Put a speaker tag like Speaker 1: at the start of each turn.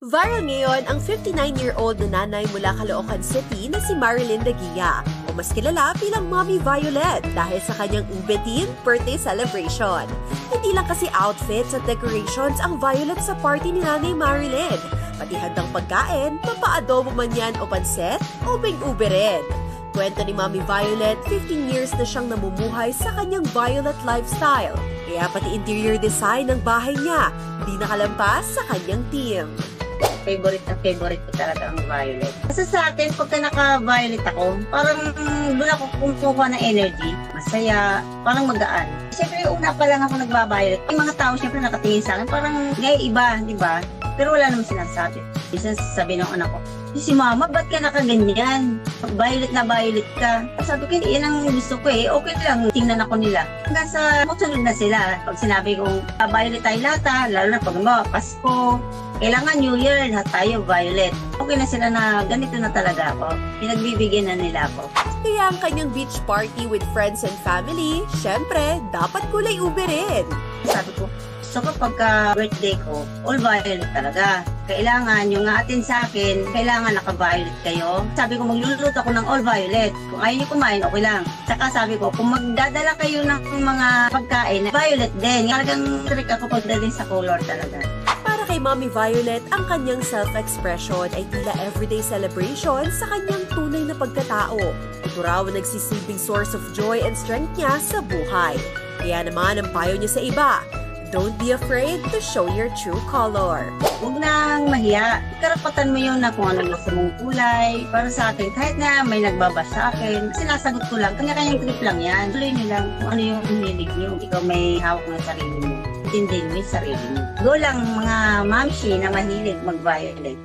Speaker 1: Viral ngayon ang 59-year-old na nanay mula Caloocan City na si Marilyn Daguia o mas kilala bilang Mommy Violet dahil sa kanyang ube team birthday celebration. Hindi lang kasi outfits at decorations ang Violet sa party ni Nanay Marilyn. Pati handang pagkain, mapaadobo man yan o panset, ubing-ube rin. Kwento ni Mommy Violet, 15 years na siyang namumuhay sa kanyang Violet lifestyle. Kaya pati interior design ng bahay niya, di nakalampas sa kanyang team.
Speaker 2: Favorite ko talaga ang violet. Kasi sa atin, pagka naka-violet ako, parang doon ako kumukuha ng energy. Masaya, parang magaan. Siyempre, una pa lang ako nagba-violet. Yung mga tao, siyempre, nakatingin sa akin, parang iba, di ba? Pero wala naman sinasabi. Isa sabi ng anak ko, si Mama, ba't ka nakaganyan? Violet na violet ka. Sabi ko, yan ang gusto ko eh. Okay lang, tingnan ako nila. Hanggang sa mutsunod na sila. Pag sinabi kong violet tayo lahat, lalo na pag Pasko, kailangan New Year, lahat tayo violet. Okay na sila na ganito na talaga ako. Pinagbibigyan na nila ako.
Speaker 1: Kaya ang kanyang beach party with friends and family, syempre, dapat kulay ube rin.
Speaker 2: Sabi ko, so pagka birthday ko, all violet talaga. Kailangan yung atin sa akin, kailangan naka-violet kayo. Sabi ko, magluluto ako ng all violet. Kung ayaw nyo kumain, okay lang. Saka sabi ko, kung magdadala kayo ng mga pagkain, violet din. Talagang trick ako pagdating sa color talaga.
Speaker 1: Para kay Mommy Violet, ang kanyang self-expression ay tila everyday celebration sa kanyang tunay na pagkatao. Ito raw ang nagsisilbing source of joy and strength niya sa buhay. Kaya naman ang payo niya sa iba, don't be afraid to show your true color.
Speaker 2: Huwag nang mahiya. Karapatan mo yun na kung ano gusto mong kulay. Para sa akin, kahit na may nagbabas sa akin, sinasagot ko lang, kanya-kanyang trip lang yan. Tuloy nyo lang kung ano yung hilig nyo. Ikaw may hawak ng sarili mo. Intindihin mo yung sarili mo. Go lang mga mamshi na mahilig mag-violet.